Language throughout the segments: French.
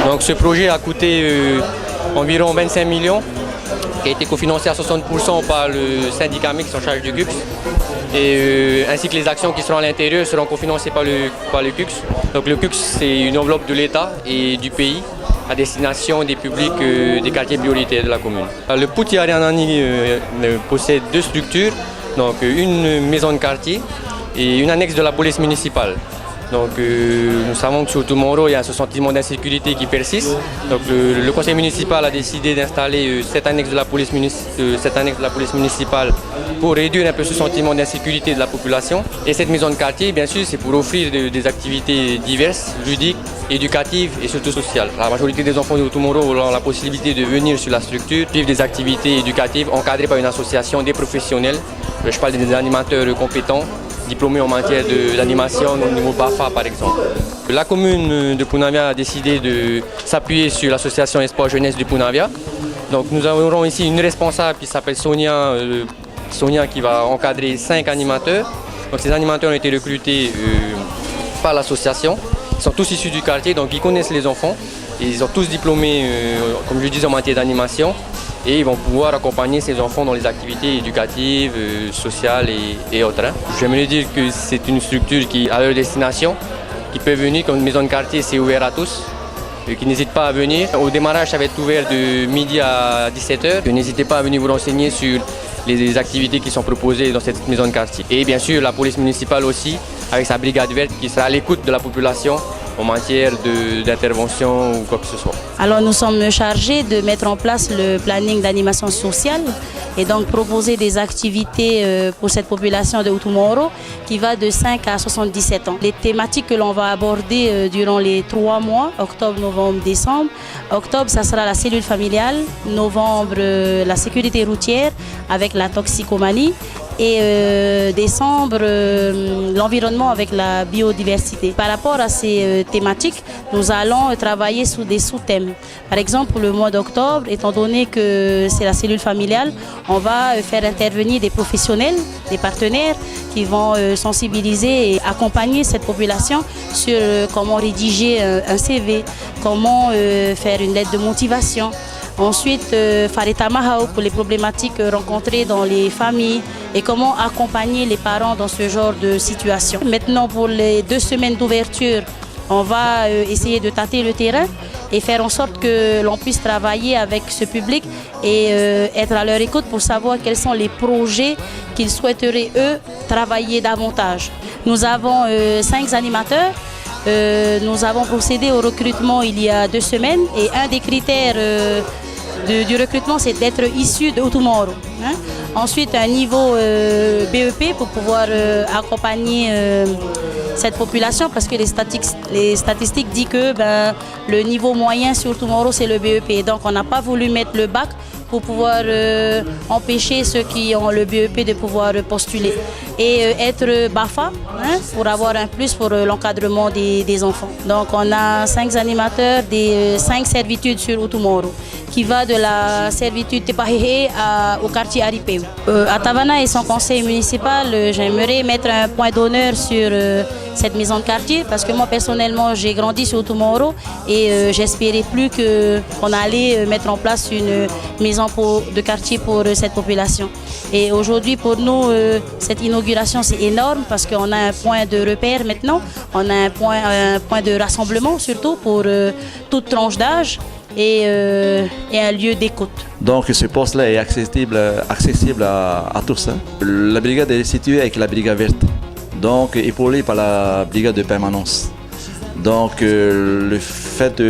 Donc ce projet a coûté environ 25 millions, qui a été cofinancé à 60% par le syndicat mixte en charge du CUCS. Ainsi que les actions qui seront à l'intérieur seront cofinancées par le CUCS. Donc le CUCS, c'est une enveloppe de l'État et du pays à destination des publics des quartiers prioritaires de la commune. Le Pouti Arianani possède deux structures, donc une maison de quartier et une annexe de la police municipale. Donc nous savons que sur Outoumoro, il y a ce sentiment d'insécurité qui persiste. Donc le conseil municipal a décidé d'installer cette annexe de la police municipale pour réduire un peu ce sentiment d'insécurité de la population. Et cette maison de quartier, bien sûr, c'est pour offrir des activités diverses, ludiques, éducatives et surtout sociales. La majorité des enfants de Outoumoro auront la possibilité de venir sur la structure, vivre des activités éducatives encadrées par une association, des professionnels. Je parle des animateurs compétents, diplômés en matière d'animation au niveau BAFA par exemple. La commune de Punavia a décidé de s'appuyer sur l'association Espoir Jeunesse de Punavia. Donc nous aurons ici une responsable qui s'appelle Sonia qui va encadrer 5 animateurs. Donc ces animateurs ont été recrutés par l'association. Ils sont tous issus du quartier, donc ils connaissent les enfants. Et ils sont tous diplômés, comme je disais, en matière d'animation. Et ils vont pouvoir accompagner ces enfants dans les activités éducatives, sociales et autres. J'aimerais dire que c'est une structure qui a leur destination, qui peut venir comme une maison de quartier, c'est ouvert à tous, qui n'hésitent pas à venir. Au démarrage, ça va être ouvert de midi à 17h. N'hésitez pas à venir vous renseigner sur les activités qui sont proposées dans cette maison de quartier. Et bien sûr, la police municipale aussi, avec sa brigade verte qui sera à l'écoute de la population en matière d'intervention ou quoi que ce soit. Alors nous sommes chargés de mettre en place le planning d'animation sociale et donc proposer des activités pour cette population de Outoumoro qui va de 5 à 77 ans. Les thématiques que l'on va aborder durant les 3 mois, octobre, novembre, décembre. Octobre, ça sera la cellule familiale. Novembre, la sécurité routière avec la toxicomanie. Et décembre, l'environnement avec la biodiversité. Par rapport à ces thématiques, nous allons travailler sous des sous-thèmes. Par exemple, pour le mois d'octobre, étant donné que c'est la cellule familiale, on va faire intervenir des professionnels, des partenaires qui vont sensibiliser et accompagner cette population sur comment rédiger un CV, comment faire une lettre de motivation. Ensuite, Fareta Mahao pour les problématiques rencontrées dans les familles et comment accompagner les parents dans ce genre de situation. Maintenant, pour les 2 semaines d'ouverture, on va essayer de tâter le terrain et faire en sorte que l'on puisse travailler avec ce public et être à leur écoute pour savoir quels sont les projets qu'ils souhaiteraient, eux, travailler davantage. Nous avons 5 animateurs. Nous avons procédé au recrutement il y a 2 semaines et un des critères du recrutement, c'est d'être issu de Outoumoro. Ensuite, un niveau BEP pour pouvoir accompagner cette population parce que les statistiques disent que le niveau moyen sur Outoumoro, c'est le BEP. Donc, on n'a pas voulu mettre le bac pour pouvoir empêcher ceux qui ont le BEP de pouvoir postuler. Et être BAFA pour avoir un plus pour l'encadrement des enfants. Donc on a 5 animateurs des 5 servitudes sur Outoumoro qui va de la servitude Tepahehe au quartier Aripeu. À Tavana et son conseil municipal, j'aimerais mettre un point d'honneur sur cette maison de quartier parce que moi personnellement j'ai grandi sur Outoumoro et j'espérais plus qu'on allait mettre en place une maison de quartier pour cette population. Et aujourd'hui pour nous cette inauguration c'est énorme parce qu'on a un point de repère maintenant, on a un point de rassemblement surtout pour toute tranche d'âge et un lieu d'écoute. Donc ce poste-là est accessible à tous. La brigade est située avec la brigade verte, donc épaulée par la brigade de permanence. Donc le fait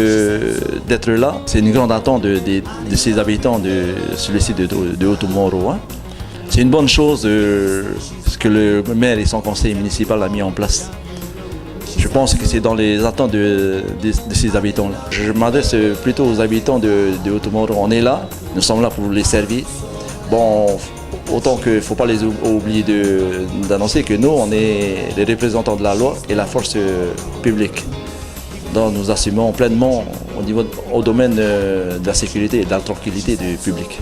d'être là, c'est une grande attente de ces habitants sur le site de Outoumoro. C'est une bonne chose ce que le maire et son conseil municipal a mis en place. Je pense que c'est dans les attentes de ces habitants-là. Je m'adresse plutôt aux habitants de Outoumoro. On est là, nous sommes là pour les servir. Bon, autant qu'il ne faut pas les oublier d'annoncer que nous, on est les représentants de la loi et la force publique. Donc nous assumons pleinement au domaine de la sécurité et de la tranquillité du public.